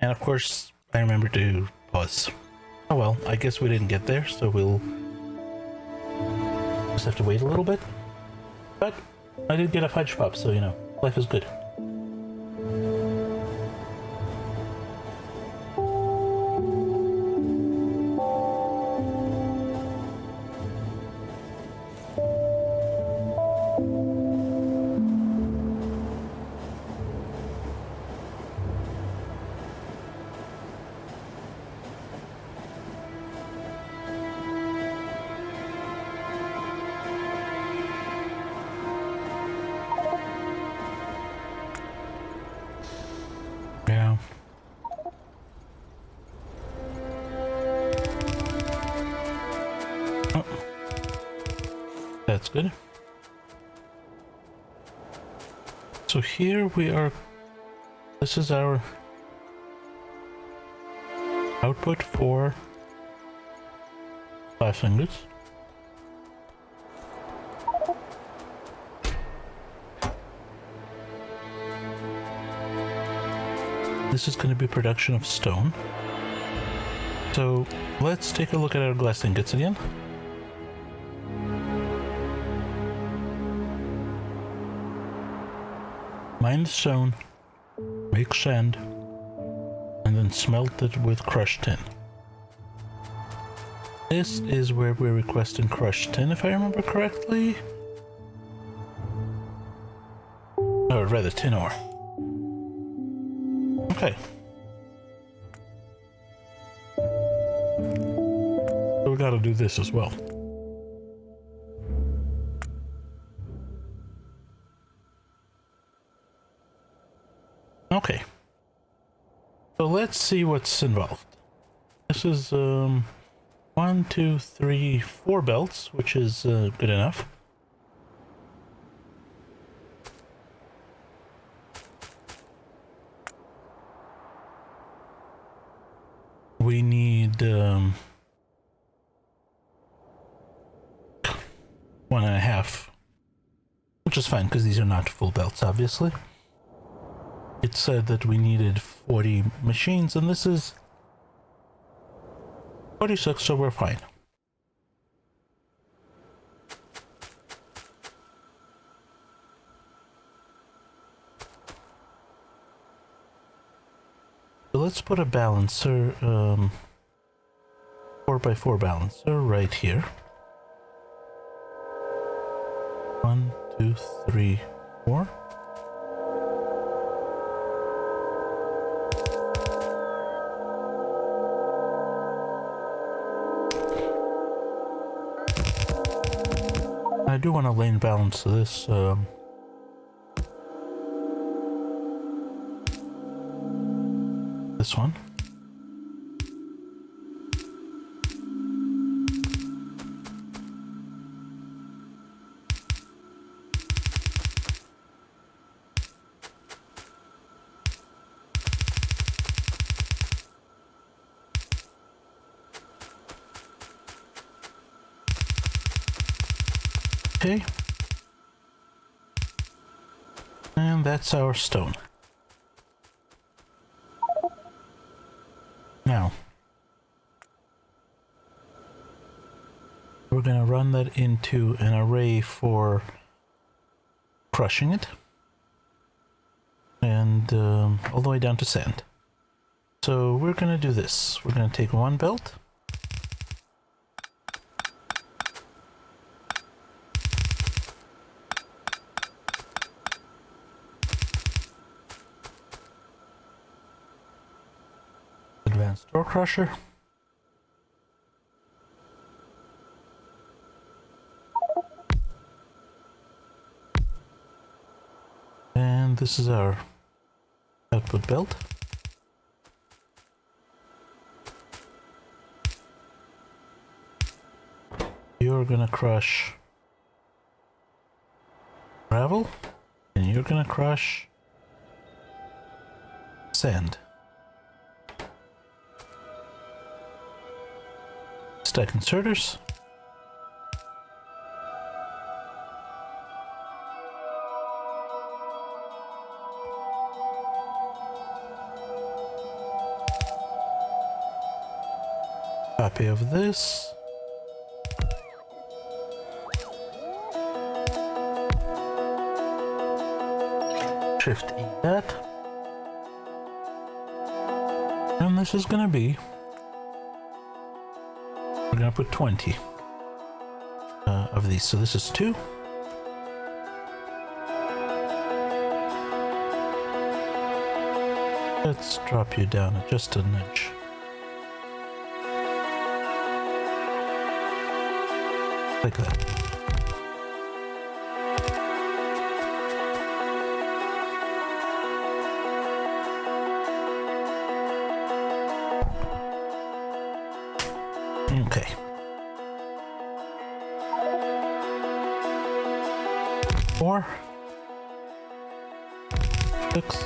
And of course, I remember to pause. Oh well, I guess we didn't get there, so we'll just have to wait a little bit. But I did get a fudge pop, so you know, life is good. Yeah. Oh, that's good. So here we are. This is our output for glass ingots. This is going to be production of stone. So let's take a look at our glass ingots again. Mine the stone, make sand, and then smelt it with crushed tin. This is where we're requesting crushed tin, if I remember correctly. Or rather, tin ore. Okay. So we gotta do this as well. Okay. So let's see what's involved. This is 1, 2, 3, 4 belts, which is good enough. We need 1.5, which is fine because these are not full belts, obviously. It said that we needed 40 machines, and this is 46, so we're fine. So let's put a balancer, 4x4 balancer right here. 1, 2, 3, 4. I do want to lane balance this. This one. Okay. And that's our stone. Now, we're going to run that into an array for crushing it. And all the way down to sand. So we're going to do this. We're going to take one belt. Advanced ore crusher. And this is our output belt. You're gonna crush gravel, and you're gonna crush sand. Stack inserters. copy of this. Shift E that. And this is gonna be, we're gonna put 20 of these. So this is 2. Let's drop you down just an inch. Like that. Okay. 4, 6,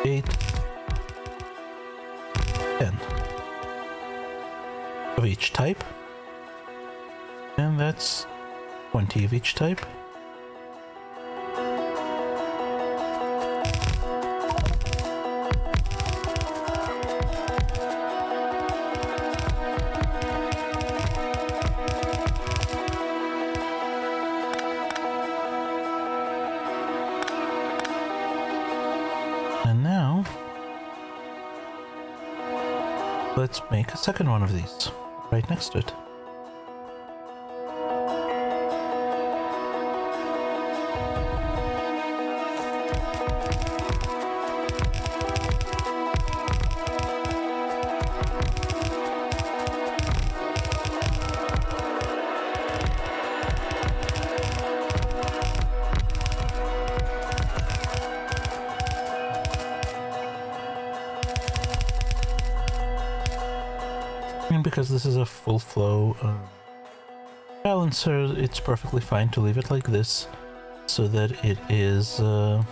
8, 10 of each type, and that's 20 of each type. And now, let's make a second one of these, right next to it. And because this is a full flow balancer, it's perfectly fine to leave it like this, so that it is so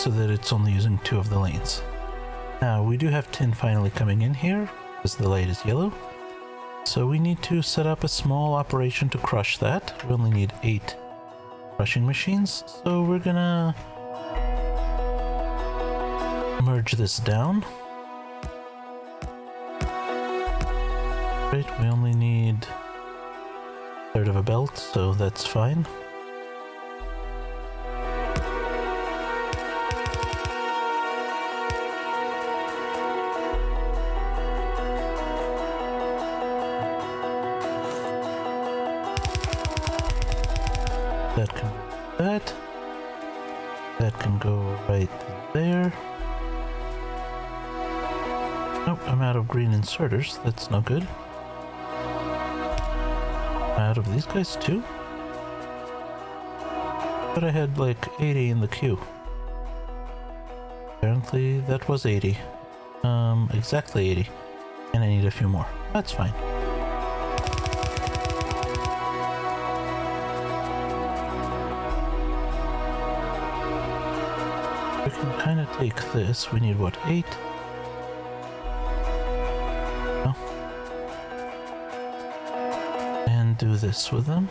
that it's only using 2 of the lanes. Now we do have tin finally coming in here, because the light is yellow. So we need to set up a small operation to crush that. We only need 8 crushing machines, so we're gonna merge this down. Right, we only need a third of a belt, so that's fine. That can go that. That can go right there. Nope, I'm out of green inserters. That's no good. I'm out of these guys too? But I had like 80 in the queue. Apparently that was 80. Exactly 80. And I need a few more. That's fine. We can kind of take this. We need what, 8? Oh. And do this with them.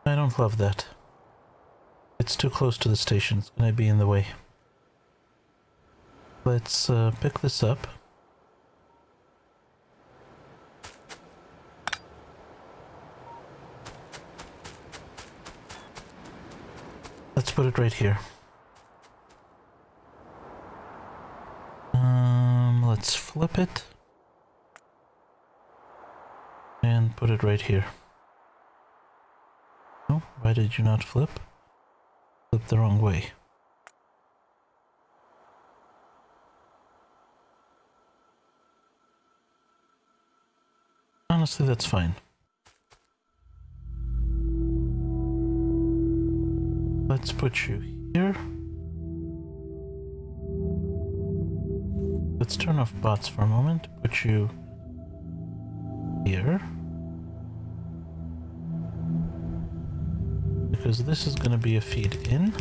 I don't love that. It's too close to the station. It's gonna be in the way. Let's pick this up. Let's put it right here. Let's flip it. And put it right here. Oh, why did you not flip? Flip the wrong way. Honestly, that's fine. Let's put you here. Let's turn off bots for a moment. Put you here. Because this is going to be a feed in.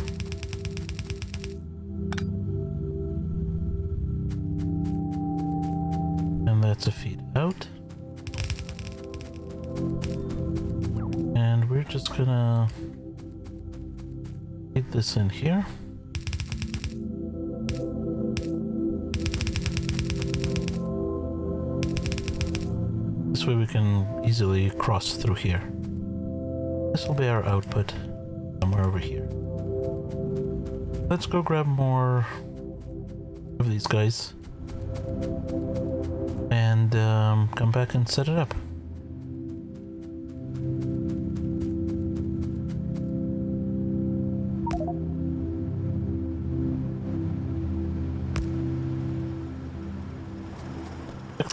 And that's a feed out. And we're just gonna feed this in here. This way we can easily cross through here. This will be our output somewhere over here. Let's go grab more of these guys and come back and set it up.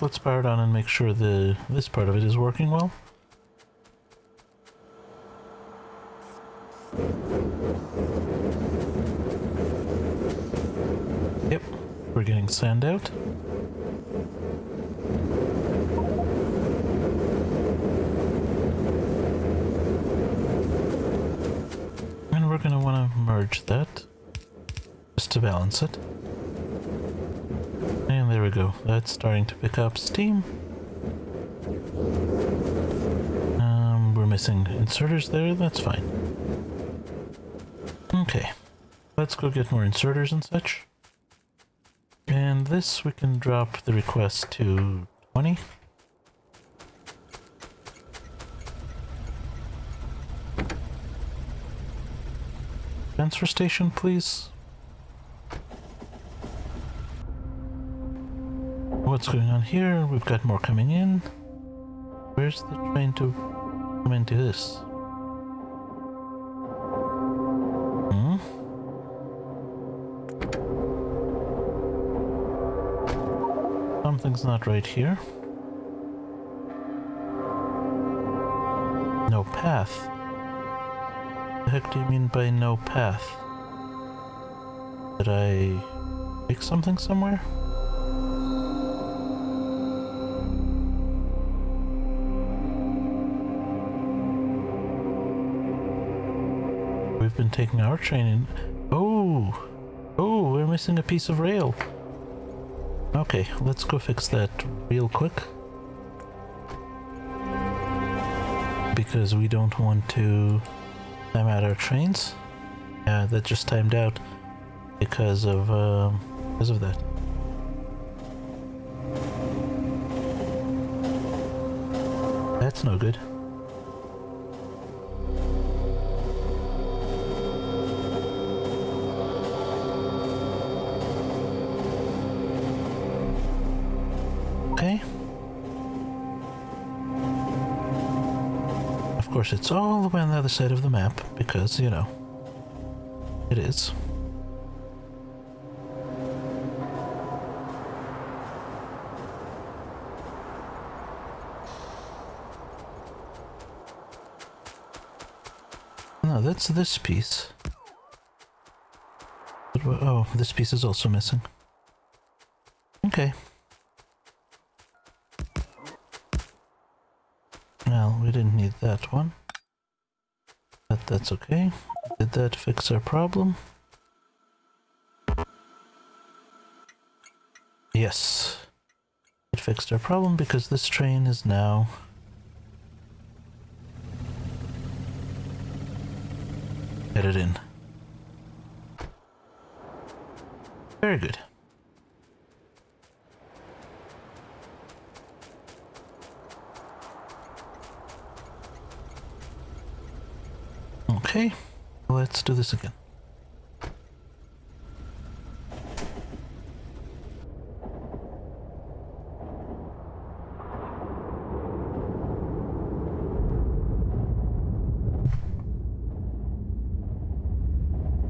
Let's power it on and make sure this part of it is working well. Yep, we're getting sand out. And we're gonna want to merge that just to balance it. And there we go. That's starting to pick up steam. We're missing inserters there. That's fine. Okay. Let's go get more inserters and such. And this we can drop the request to 20. Transfer station, please. What's going on here? We've got more coming in. Where's the train to come into this? Something's not right here. No path. What the heck do you mean by no path? Did I make something somewhere? We've been taking our train in. Oh, we're missing a piece of rail. Okay, let's go fix that real quick. Because we don't want to time out our trains. Yeah, that just timed out because of that. That's no good. Okay. Of course, it's all the way on the other side of the map because, you know, it is. No, that's this piece. Oh, this piece is also missing. Okay. Well, we didn't need that one. But that's okay. Did that fix our problem? Yes. It fixed our problem because this train is now headed in. Very good. Okay, let's do this again.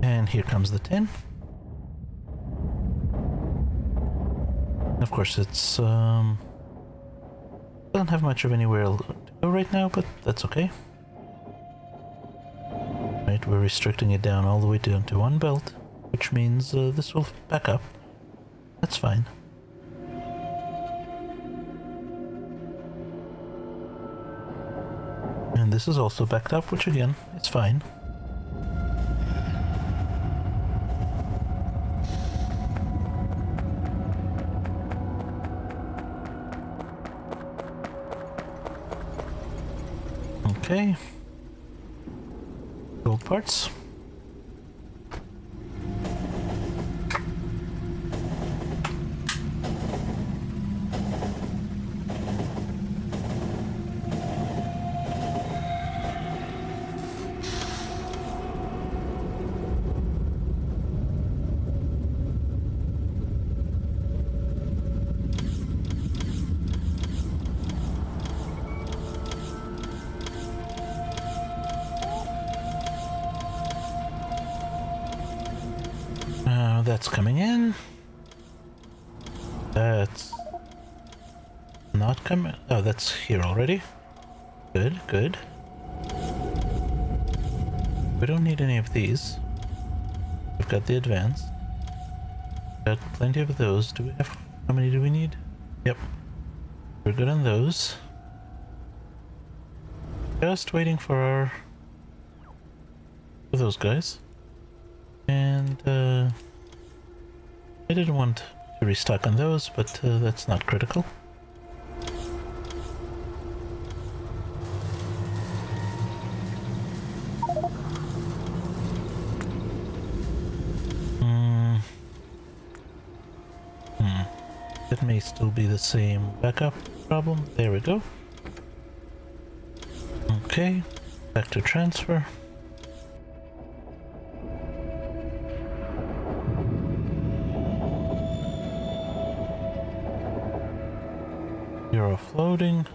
And here comes the 10. Of course, it's doesn't have much of anywhere to go right now, but that's okay. Right, we're restricting it down all the way down to one belt, which means this will back up. That's fine. And this is also backed up, which again, is fine. Okay. Gold parts. That's coming in. That's not coming. Oh, that's here already. Good, good. We don't need any of these. We've got the advance. Got plenty of those. Do we have... How many do we need? Yep. We're good on those. Just waiting for our... for those guys. And, I didn't want to restock on those, but that's not critical. It may still be the same backup problem. There we go. Okay, back to transfer. You're offloading.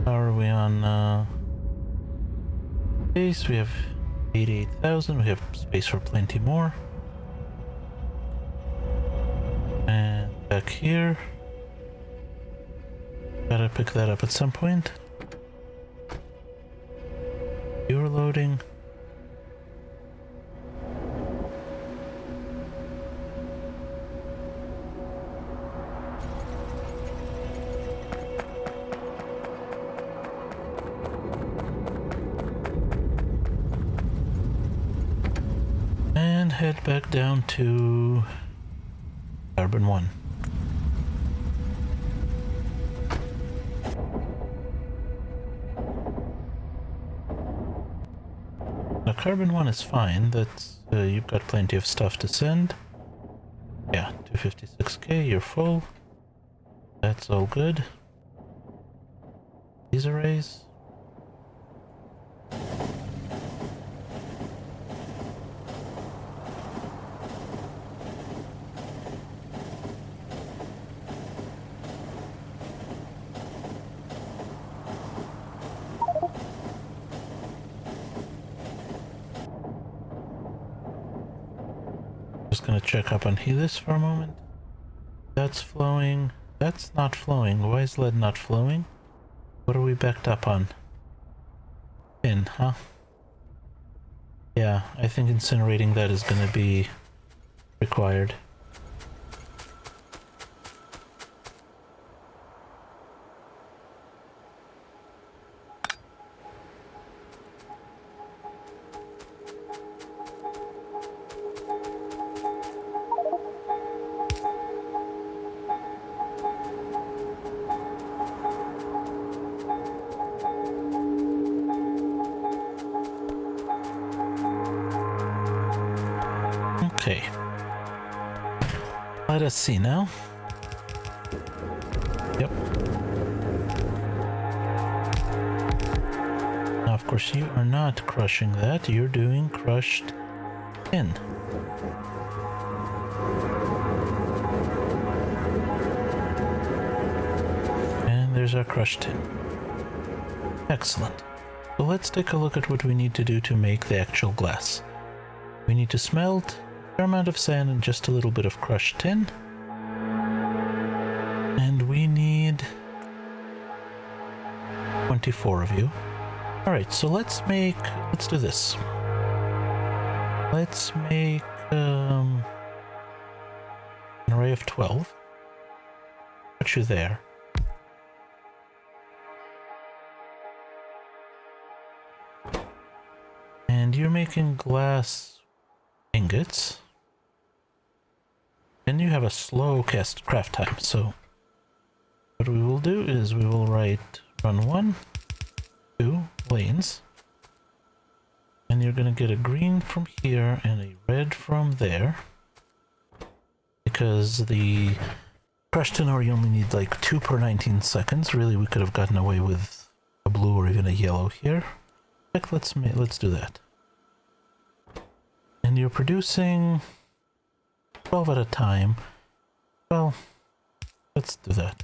How are we on space? We have 88,000. We have space for plenty more. And back here. Gotta pick that up at some point. You're loading. Head back down to Carbon 1. Now Carbon 1 is fine, that's you've got plenty of stuff to send. Yeah, 256k, you're full. That's all good. These arrays. Gonna check up on this for a moment. That's flowing. That's not flowing. Why is lead not flowing? What are we backed up on? In, huh? Yeah, I think incinerating that is gonna be required. Okay. Let us see now. Yep. Now, of course, you are not crushing that. You're doing crushed tin. And there's our crushed tin. Excellent. So let's take a look at what we need to do to make the actual glass. We need to smelt a fair amount of sand and just a little bit of crushed tin. And we need 24 of you. Alright, so let's do this. Let's make an array of 12. Put you there. And you're making glass ingots. And you have a slow craft time, so what we will do is we will run 1, 2 lanes. And you're gonna get a green from here and a red from there. Because the crushed tin ore you only need like 2 per 19 seconds. Really, we could have gotten away with a blue or even a yellow here. Heck, let's do that. And you're producing 12 at a time. Well, let's do that.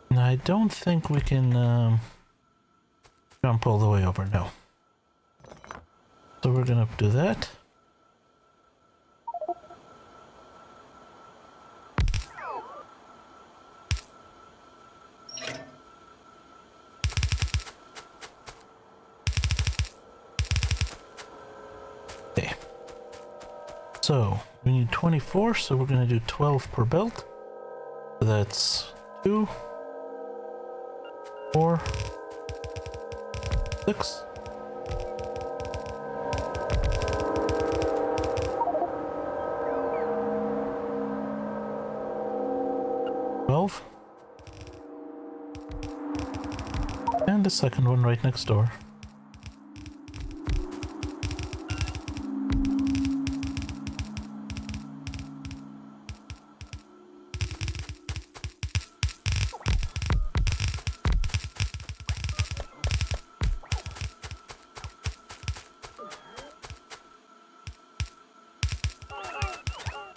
And I don't think we can jump all the way over, no. So we're gonna do that. Okay. So we need 24, so we're gonna do 12 per belt. So that's 2, 4, 6. 12. And the second one right next door.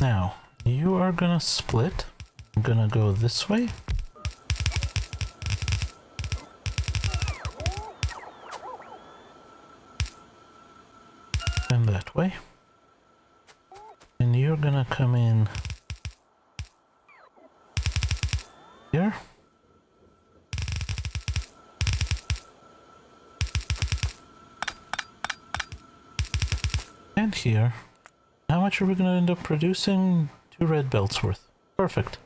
Now, you are gonna split. I'm gonna go this way. And that way. And you're gonna come in here. And here. How much are we gonna end up producing? 2 red belts worth. Perfect.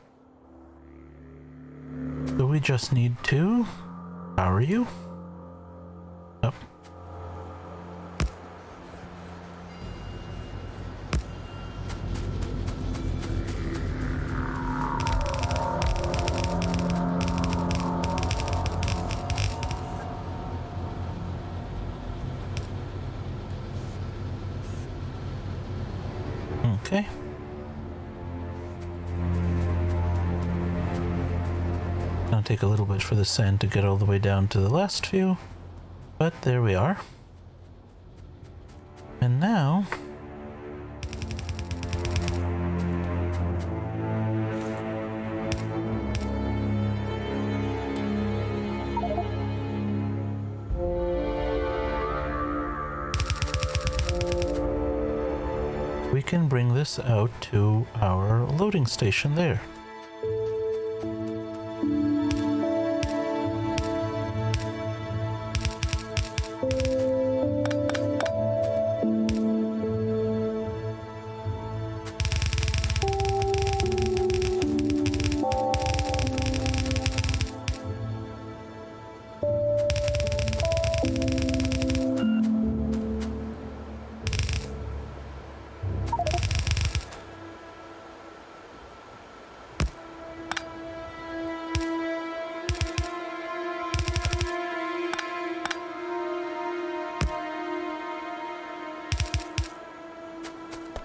So we just need to power you up. Okay. Gonna take a little bit for the sand to get all the way down to the last few, but there we are. And now we can bring this out to our loading station there.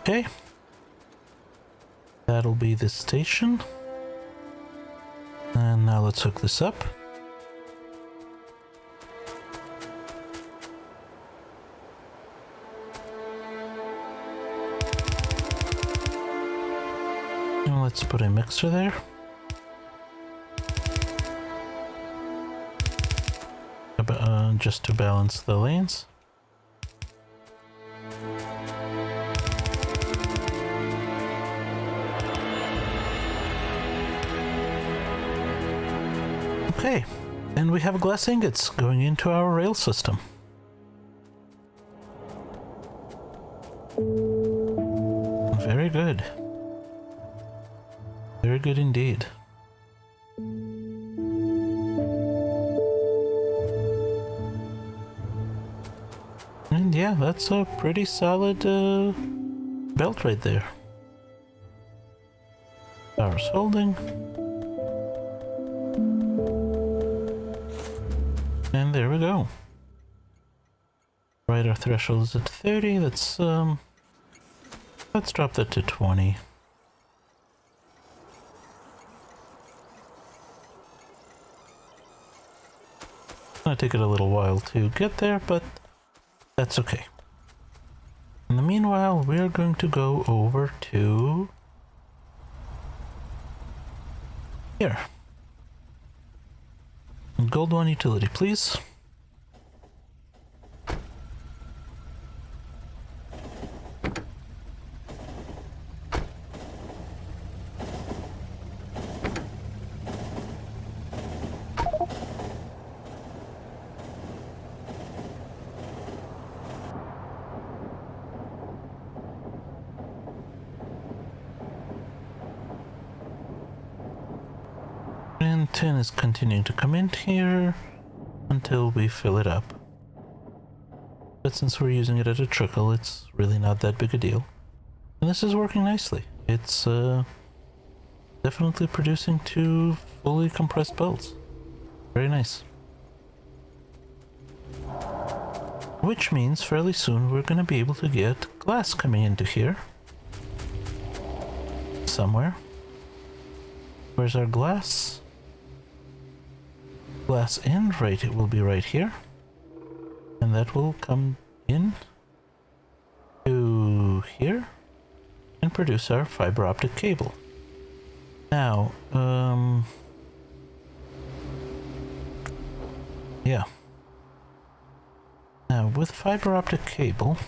Okay, that'll be the station. And now let's hook this up. And let's put a mixer there. Just to balance the lanes. Okay, and we have glass ingots going into our rail system. Very good. Very good indeed. yeah, that's a pretty solid belt right there. Power's holding. And there we go. Right, our threshold is at 30. Let's drop that to 20. It's gonna take it a little while to get there, but that's okay. In the meanwhile, we're going to go over to here. Gold 1 utility, please. And tin is continuing to come in here until we fill it up. But since we're using it at a trickle, it's really not that big a deal. And this is working nicely. It's definitely producing 2 fully compressed belts. Very nice. Which means fairly soon we're going to be able to get glass coming into here. Somewhere. Where's our glass? Glass in, right, it will be right here. And that will come in to here and produce our fiber optic cable. Now, yeah. Now, with fiber optic cable,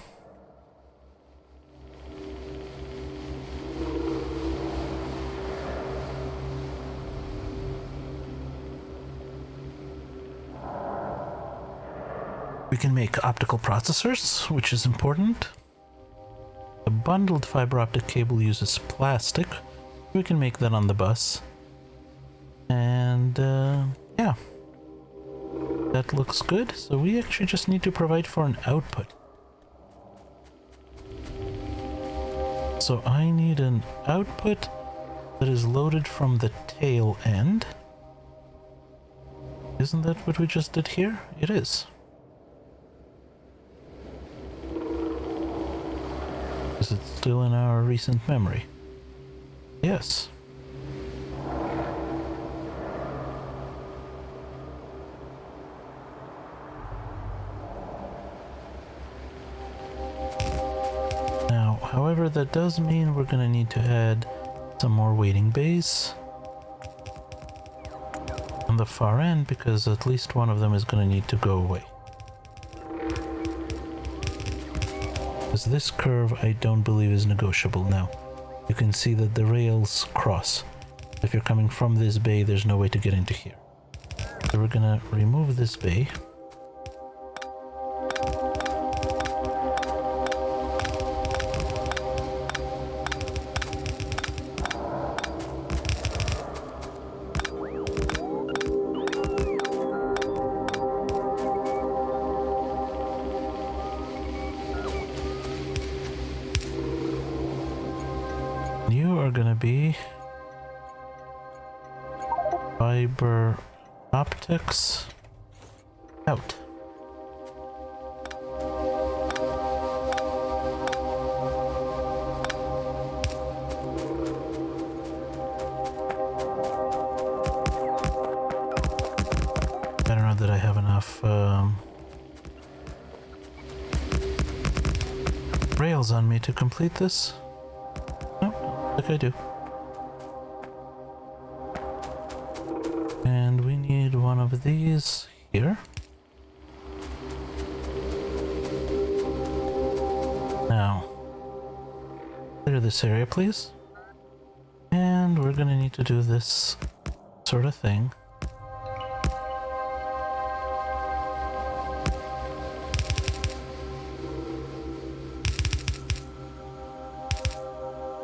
we can make optical processors, which is important. The bundled fiber optic cable uses plastic. We can make that on the bus. And yeah, that looks good. So we actually just need to provide for an output. So I need an output that is loaded from the tail end. Isn't that what we just did here? It is. Is it still in our recent memory? Yes. Now, however, that does mean we're gonna need to add some more waiting bays on the far end, because at least one of them is gonna need to go away. Because this curve I don't believe is negotiable now. You can see that the rails cross. If you're coming from this bay, there's no way to get into here. So we're gonna remove this bay. You are gonna be fiber optics out. I don't know that I have enough rails on me to complete this. Like I do. And we need one of these here. Now, clear this area, please. And we're gonna need to do this sort of thing.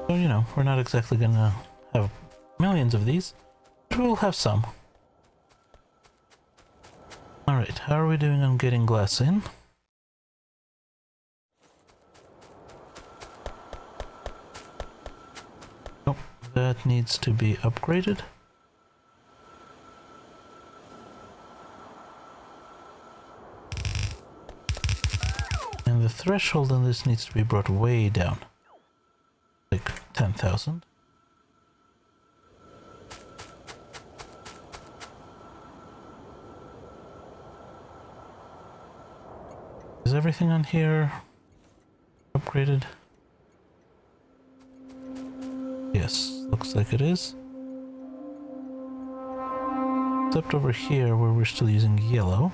So, you know, we're not exactly gonna have millions of these, but we'll have some. Alright, how are we doing on getting glass in? That needs to be upgraded. And the threshold on this needs to be brought way down. Like 10,000. Is everything on here upgraded? Yes, looks like it is. Except over here where we're still using yellow.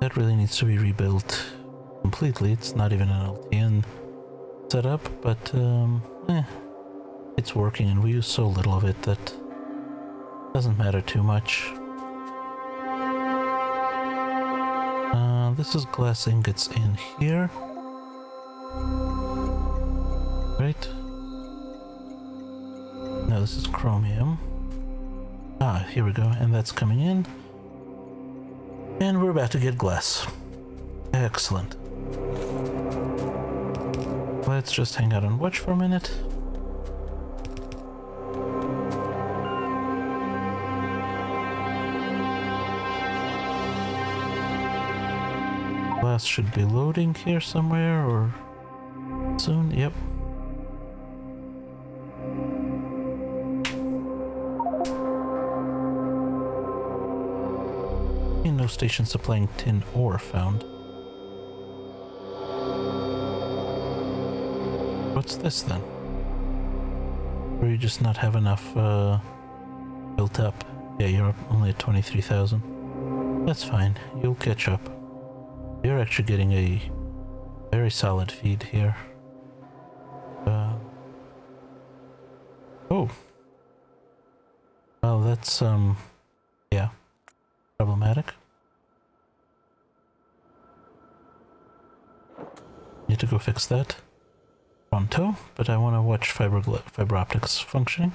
That really needs to be rebuilt completely. It's not even an LTN setup, but it's working and we use so little of it that doesn't matter too much. This is glass ingots in here. Right? No, this is chromium. Ah, here we go, and that's coming in. And we're about to get glass. Excellent. Let's just hang out and watch for a minute. Glass should be loading here somewhere or soon. Yep. No station supplying tin ore found. What's this then? Or you just not have enough built up? Yeah, you're only at 23,000. That's fine, you'll catch up. You're actually getting a very solid feed here. Oh. Well, that's yeah, problematic. Need to go fix that pronto, but I want to watch fiber optics functioning.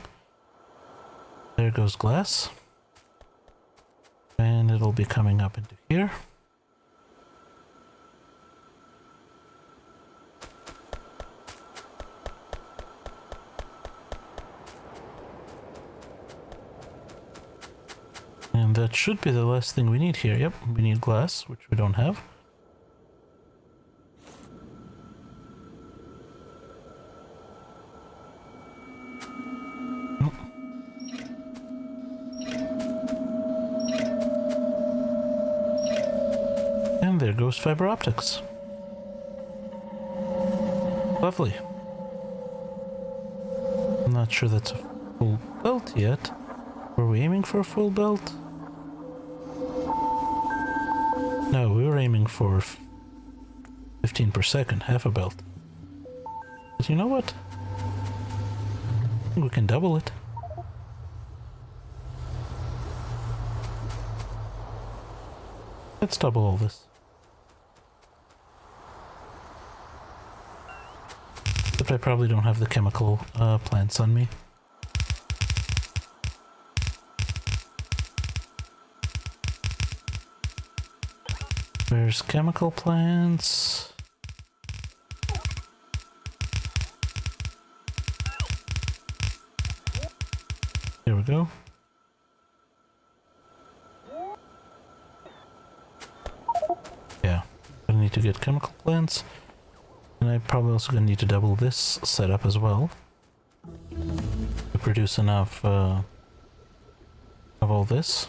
There goes glass. And it'll be coming up into here. And that should be the last thing we need here. Yep, we need glass, which we don't have. And there goes fiber optics. Lovely. I'm not sure that's a full belt yet. Were we aiming for a full belt? No, we were aiming for 15 per second, half a belt. But you know what? I think we can double it. Let's double all this. But I probably don't have the chemical plants on me. There's chemical plants. There we go. Yeah, I need to get chemical plants. And I'm probably also going to need to double this setup as well. To produce enough of all this.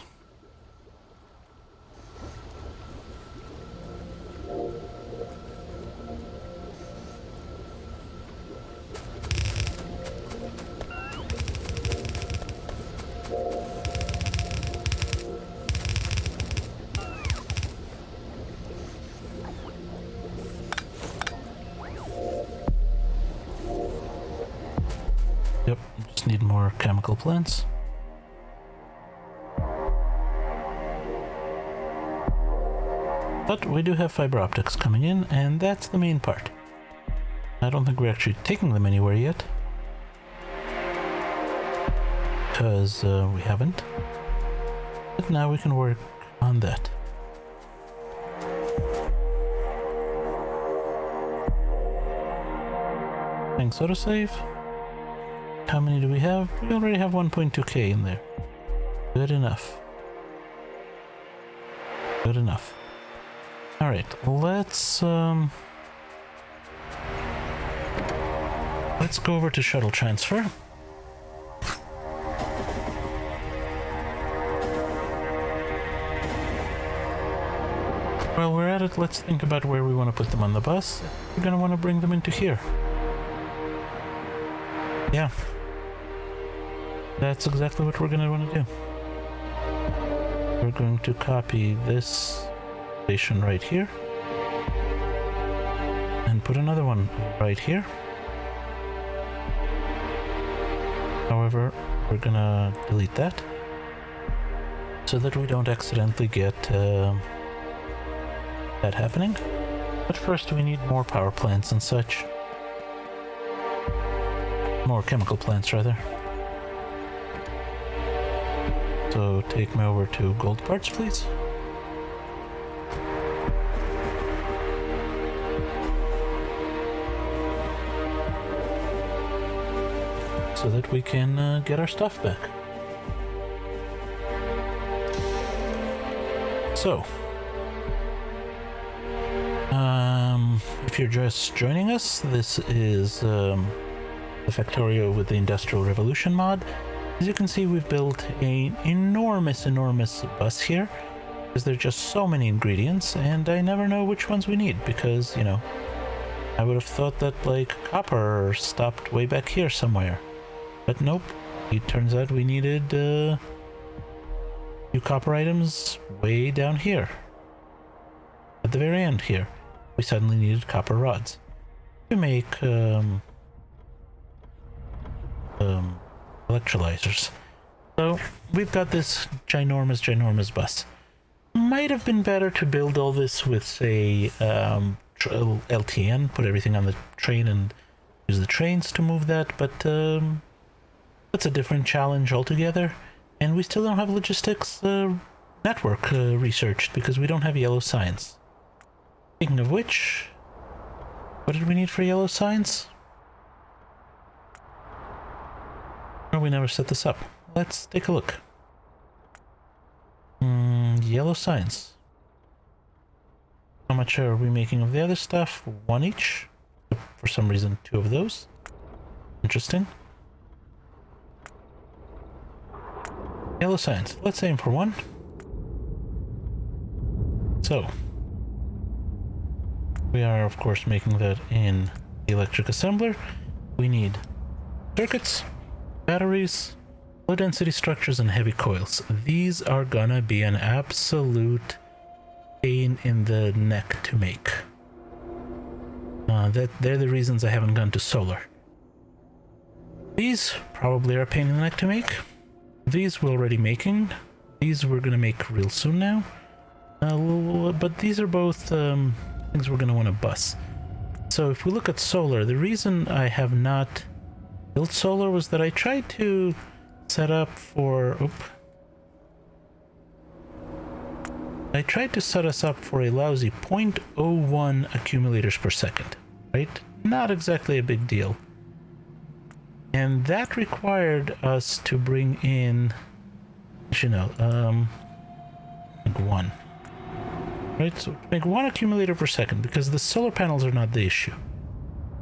Yep, just need more chemical plants. But we do have fiber optics coming in, and that's the main part. I don't think we're actually taking them anywhere yet. Because we haven't. But now we can work on that. Thanks, autosave. How many do we have? We already have 1.2k in there. Good enough. Good enough. Alright, let's go over to shuttle transfer. While we're at it, let's think about where we want to put them on the bus. We're going to want to bring them into here. Yeah. That's exactly what we're going to want to do. We're going to copy this station right here. And put another one right here. However, we're going to delete that. So that we don't accidentally get that happening. But first we need more power plants and such. More chemical plants, rather. So take me over to gold parts, please. So that we can get our stuff back. So, if you're just joining us, this is the Factorio with the Industrial Revolution mod. As you can see, we've built an enormous bus here, because there are just so many ingredients, and I never know which ones we need, because, you know, I would have thought that, like, copper stopped way back here somewhere. But nope, it turns out we needed few copper items way down here. At the very end here, we suddenly needed copper rods to make electrolyzers. So we've got this ginormous bus. Might have been better to build all this with, say, LTN, put everything on the train and use the trains to move that, but that's a different challenge altogether. And we still don't have logistics network researched because we don't have yellow signs. Speaking of which, what did we need for yellow signs? Oh, we never set this up. Let's take a look. Yellow signs. How much are we making of the other stuff? One each. For some reason, two of those. Interesting. Yellow signs. Let's aim for one. So, we are, of course, making that in the electric assembler. We need circuits, batteries, low density structures, and heavy coils. These are gonna be an absolute pain in the neck to make. They're the reasons I haven't gone to solar. These probably are a pain in the neck to make. These we're already making. These we're gonna make real soon now. But these are both things we're gonna want to bus. So if we look at solar, the reason I have not built solar was that I tried to set up for... I tried to set us up for a lousy 0.01 accumulators per second, right? Not exactly a big deal. And that required us to bring in, you know, like one. Right, so to make one accumulator per second, because the solar panels are not the issue.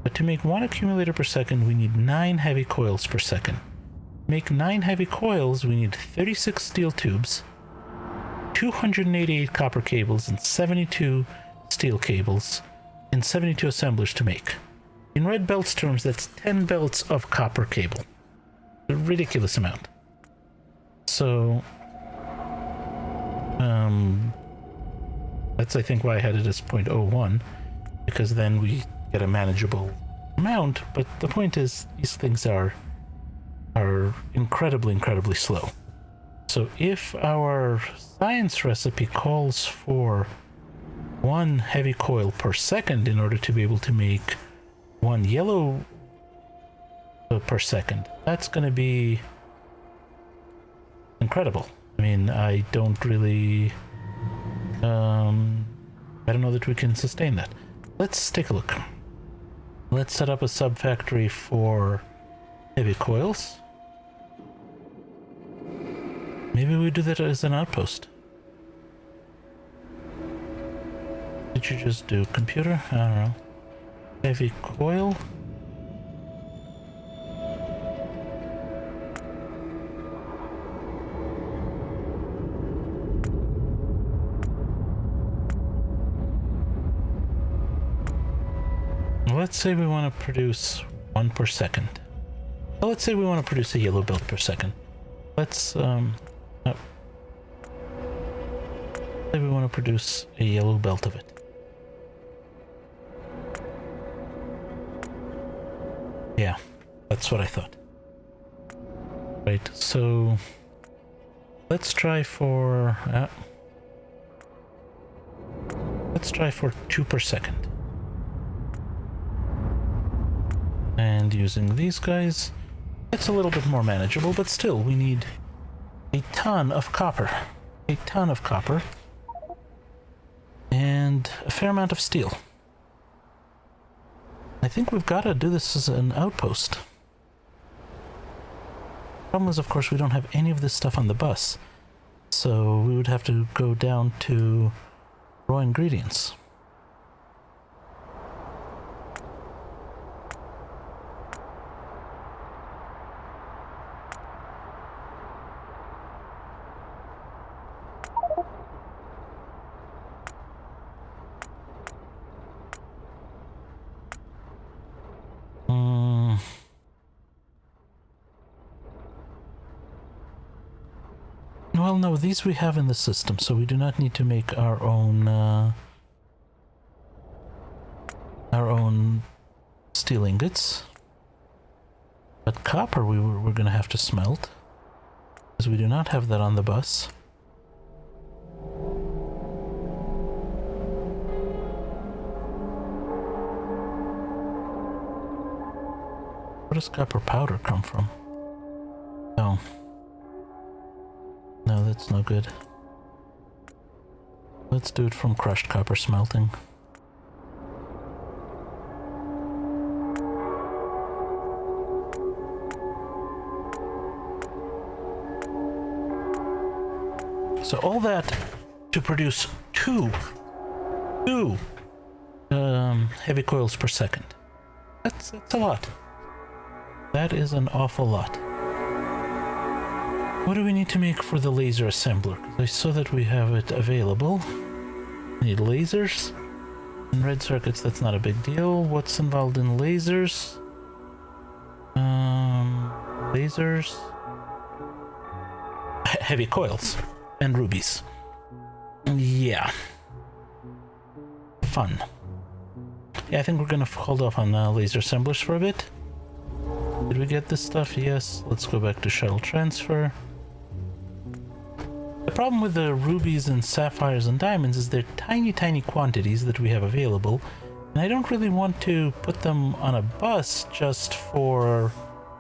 But to make one accumulator per second, we need 9 heavy coils per second. To make 9 heavy coils, we need 36 steel tubes, 288 copper cables, and 72 steel cables, and 72 assemblers to make. In red belts terms, that's 10 belts of copper cable. A ridiculous amount. So, that's, I think, why I had it as 0.01, because then we get a manageable amount, but the point is, these things are incredibly slow. So if our science recipe calls for 1 heavy coil per second in order to be able to make 1 yellow per second, that's going to be incredible. I mean, I don't really... I don't know that we can sustain that. Let's take a look. Let's set up a sub-factory for heavy coils. Maybe we do that as an outpost. Did you just do computer? I don't know. Heavy coil. Let's say we want to produce 1 per second. Well, let's say we want to produce a yellow belt per second. Let's say we want to produce a yellow belt of it. Yeah, that's what I thought. Right, so let's try for 2 per second. And using these guys, it's a little bit more manageable, but still, we need a ton of copper. A ton of copper. And a fair amount of steel. I think we've got to do this as an outpost. Problem is, of course, we don't have any of this stuff on the bus. So we would have to go down to raw ingredients. Well, no, these we have in the system, so we do not need to make our own steel ingots. But copper we're going to have to smelt, because we do not have that on the bus. Where does copper powder come from? Oh. No, that's no good. Let's do it from crushed copper smelting. So all that to produce two heavy coils per second. That's a lot. That is an awful lot. What do we need to make for the laser assembler? Because I saw that we have it available. We need lasers. And red circuits, that's not a big deal. What's involved in lasers? Lasers. Heavy coils. And rubies. Yeah. Fun. Yeah, I think we're gonna hold off on laser assemblers for a bit. Did we get this stuff? Yes. Let's go back to shuttle transfer. The problem with the rubies and sapphires and diamonds is they're tiny quantities that we have available, and I don't really want to put them on a bus just for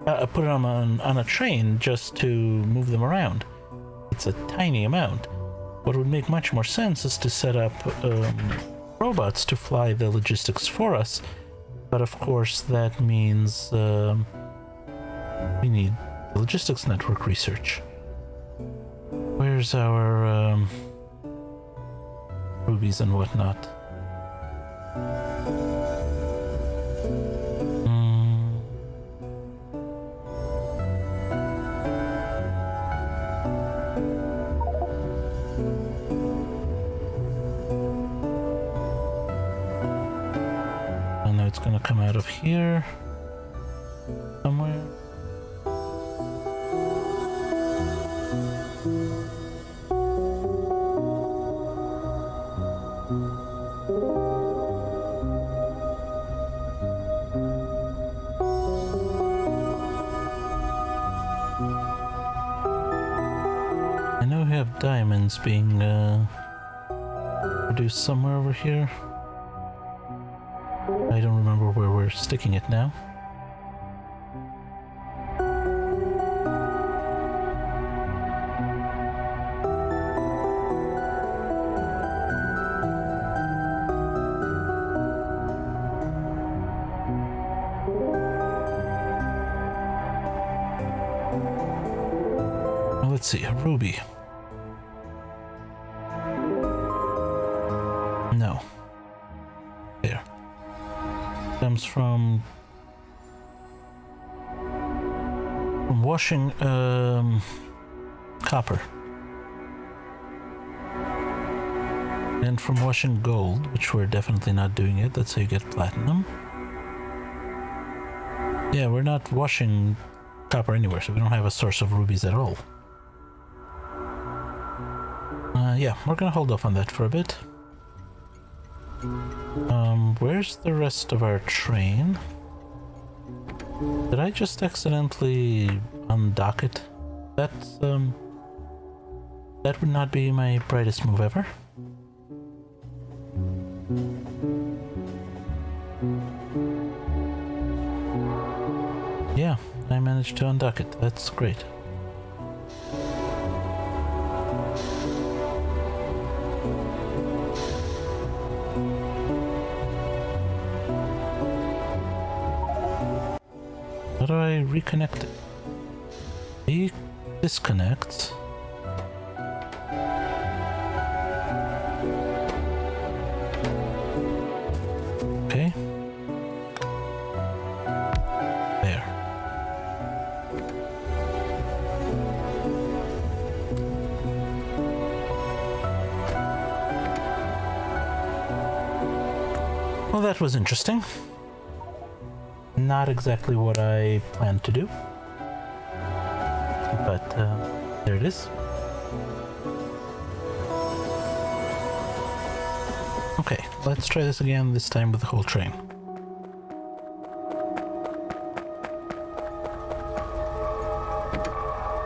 put them on a train just to move them around. It's a tiny amount. What would make much more sense is to set up robots to fly the logistics for us, but of course that means we need logistics network research. Where's our rubies and whatnot? I know it's gonna come out of here somewhere. I know we have diamonds being produced somewhere over here. I don't remember where we're sticking it now. let's see, ruby. No. There. Comes from washing copper. And from washing gold, which we're definitely not doing yet. That's how you get platinum. Yeah, we're not washing copper anywhere, so we don't have a source of rubies at all. Yeah, we're gonna hold off on that for a bit. Where's the rest of our train? Did I just accidentally undock it? That's, that would not be my brightest move ever. Yeah, I managed to undock it. That's great. How do I reconnect it? It disconnects. Okay. There. Well, that was interesting. Not exactly what I planned to do, but there it is. Okay, let's try this again, this time with the whole train.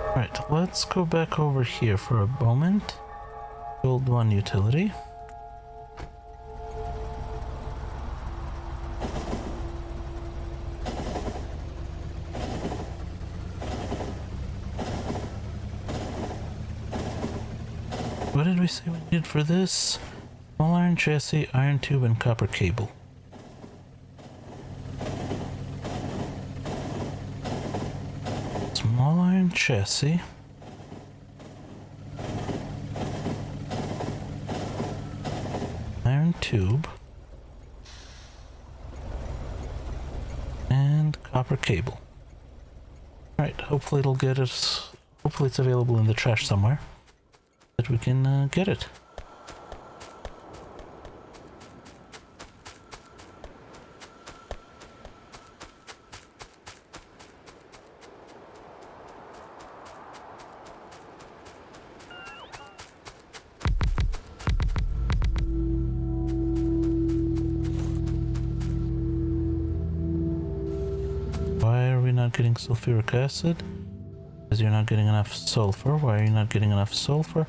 Alright, let's go back over here for a moment. Build one utility. What did we say we needed for this? Small iron chassis, iron tube, and copper cable. Small iron chassis. Iron tube. And copper cable. Alright, hopefully it'll get us... Hopefully it's available in the trash somewhere. That we can get it. Why are we not getting sulfuric acid? Because you're not getting enough sulfur. Why are you not getting enough sulfur?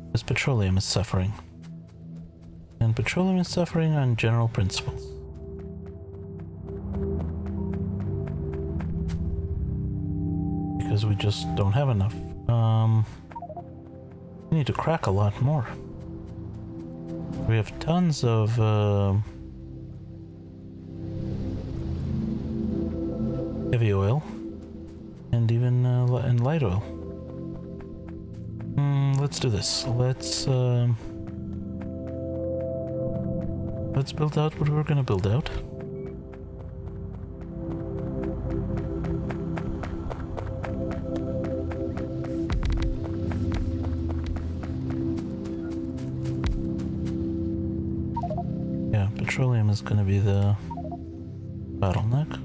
Because petroleum is suffering. And petroleum is suffering on general principles. Because we just don't have enough. We need to crack a lot more. We have tons of heavy oil. And even and light oil. Let's do this. Let's build out what we're gonna build out. Yeah, petroleum is gonna be the bottleneck.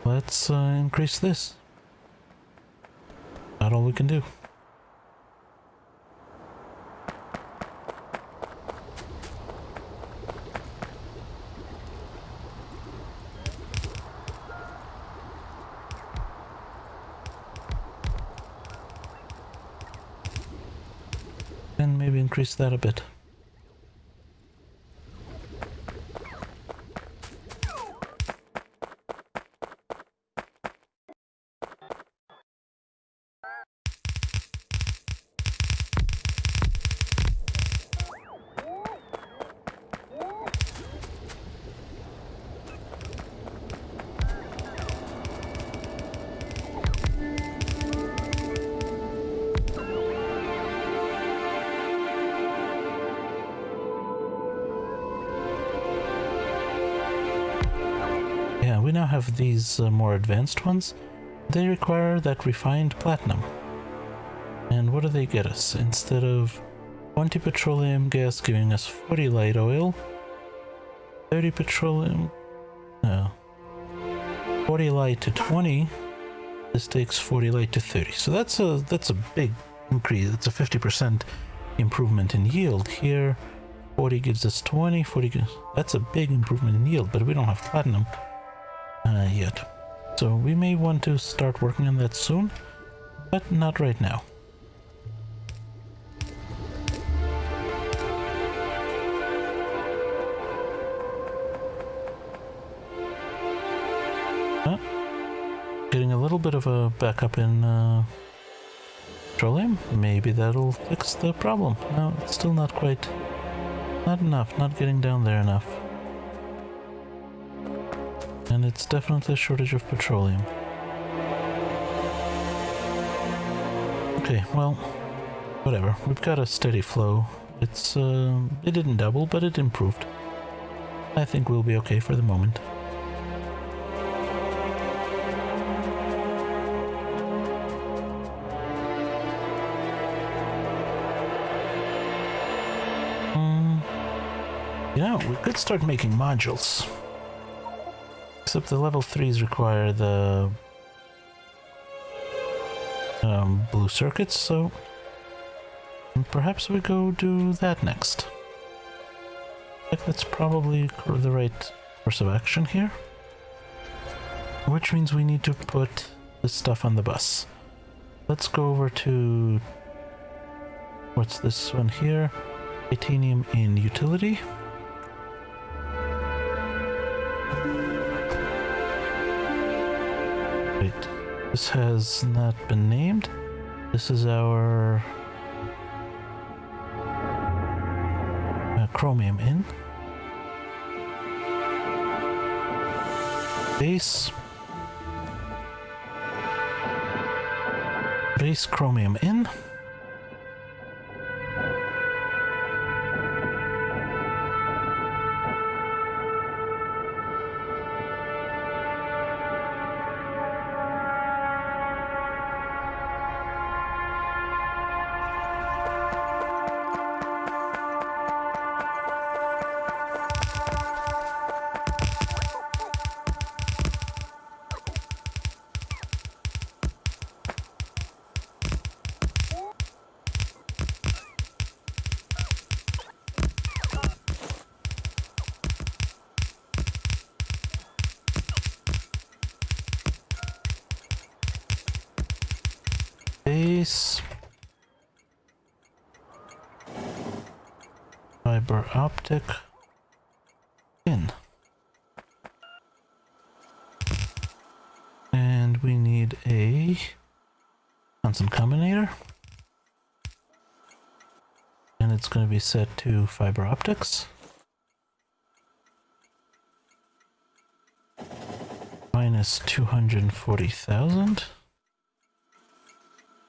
Let's increase this. Not all we can do. And maybe increase that a bit. have these more advanced ones, they require that refined platinum. And what do they get us? Instead of 20 petroleum gas giving us 40 light oil, 30 petroleum, no, 40 light to 20, this takes 40 light to 30. So that's a big increase. It's a 50% improvement in yield. Here 40 gives us 20, 40 gives, that's a big improvement in yield, but we don't have platinum yet. So we may want to start working on that soon, but not right now. Getting a little bit of a backup in petroleum. Maybe that'll fix the problem. No, it's still not quite, not enough, not getting down there enough. And it's definitely a shortage of petroleum. Okay, well, whatever. We've got a steady flow. It's, it didn't double, but it improved. I think we'll be okay for the moment. You know, we could start making modules. Except the level 3s require the blue circuits, so perhaps we go do that next. I think that's probably the right course of action here. Which means we need to put this stuff on the bus. Let's go over to... what's this one here? Titanium in utility. Wait, this has not been named. This is our chromium in. Base chromium in. Base fiber optic in, and we need a constant combinator, and it's going to be set to fiber optics. Minus 240,000.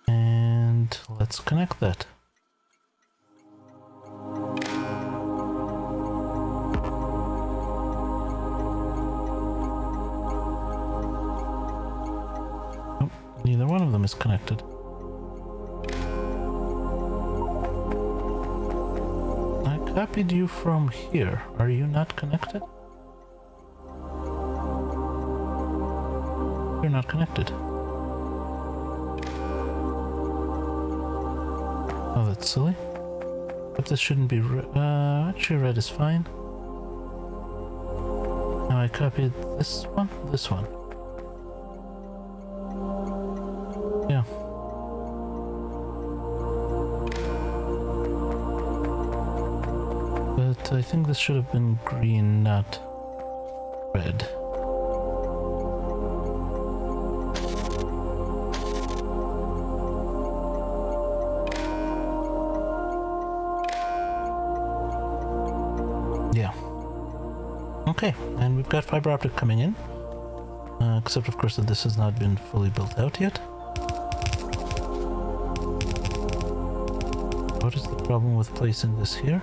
And let's connect that. Oh, neither one of them is connected. I copied you from here. Are you not connected? You're not connected. Oh, that's silly. But this shouldn't be actually red is fine. Now I copied this one, Yeah. But I think this should have been green, not red. Yeah. Okay, and we've got fiber optic coming in. Except of course that this has not been fully built out yet. What is the problem with placing this here?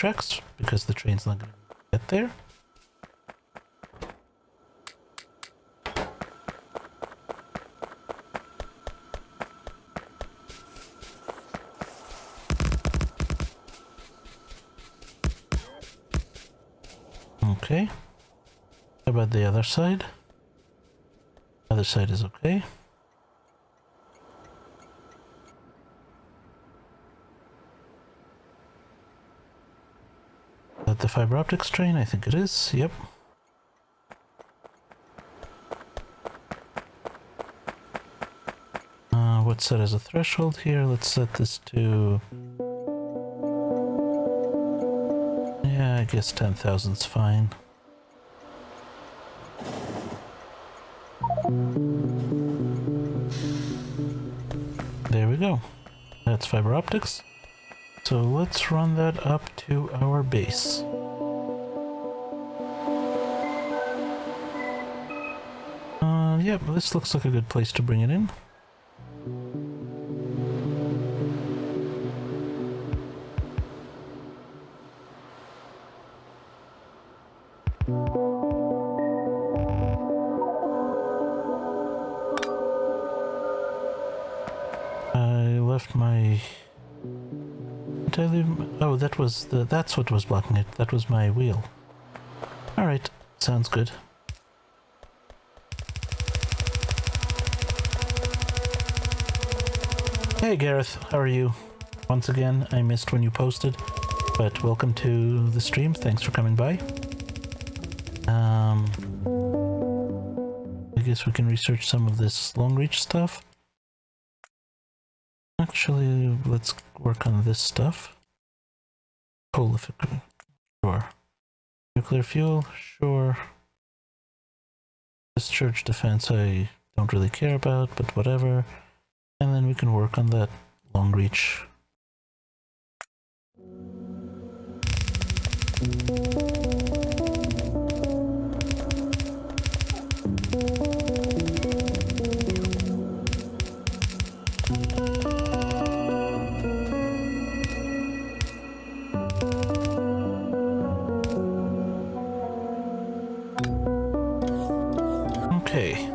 tracks because the train's not going to get there. Okay. How about the other side? Other side is okay. Is that the fiber optics train? I think it is. Yep. What's set as a threshold here? Let's set this to... yeah, I guess 10,000's fine. There we go. That's fiber optics. So let's run that up to our base. Yep, this looks like a good place to bring it in. I left my... did I leave... oh, that was the... that's what was blocking it. That was my wheel. Alright, sounds good. Hey Gareth, how are you? Once again, I missed when you posted, but welcome to the stream. Thanks for coming by. I guess we can research some of this long reach stuff. Actually, let's work on this stuff. Prolific, sure. Nuclear fuel, sure. Discharge defense, I don't really care about, but whatever. And then we can work on that long reach. Okay.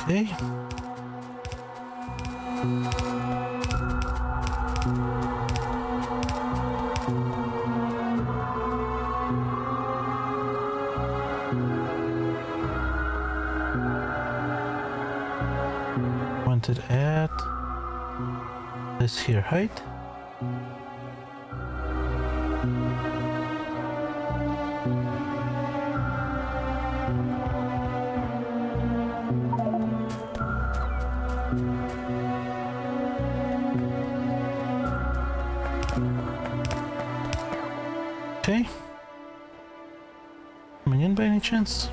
Okay. Want it at this here height. Okay. Coming in by any chance?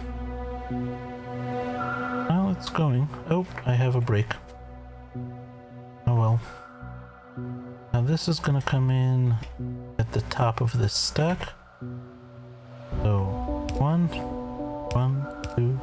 Well, it's going. Oh, I have a break. Oh well. Now this is gonna come in at the top of this stack. So, 1, 2.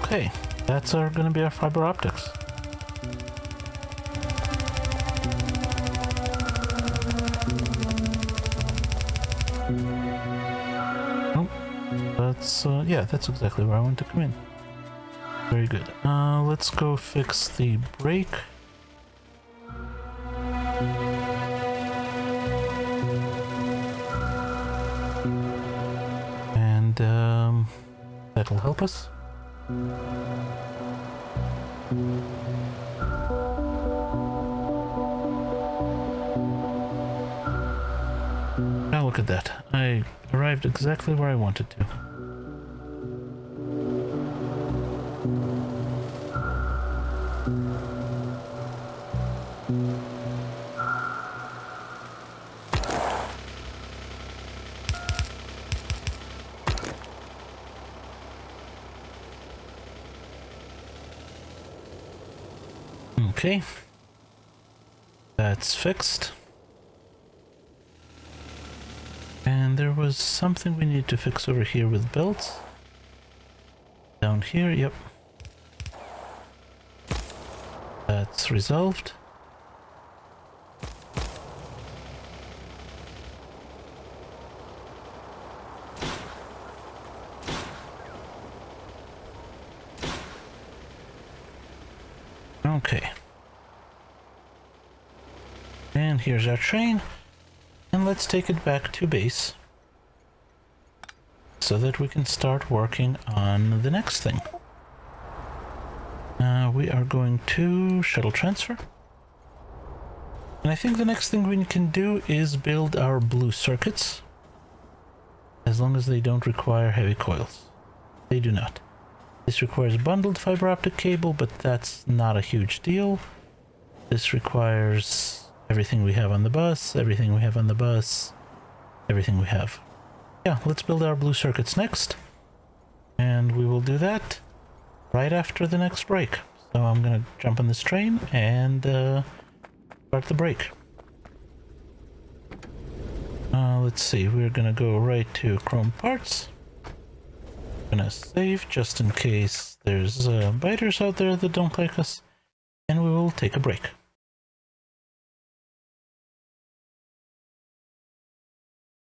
Okay, that's gonna be our fiber optics. Oh, that's yeah, that's exactly where I want to come in. Very good. Let's go fix the brake. And that'll help us. Now look at that. I arrived exactly where I wanted to. Okay, that's fixed. And there was something we need to fix over here with belts. Down here, yep. That's resolved. Okay. And here's our train, and let's take it back to base so that we can start working on the next thing. We are going to shuttle transfer, and I think the next thing we can do is build our blue circuits, as long as they don't require heavy coils. They do not. This requires bundled fiber optic cable, but that's not a huge deal. This requires everything we have on the bus, everything we have on the bus, everything we have. Yeah, let's build our blue circuits next. And we will do that right after the next break. So I'm gonna jump on this train and start the break. Let's see, we're gonna go right to chrome parts. Gonna save just in case there's biters out there that don't like us. And we will take a break.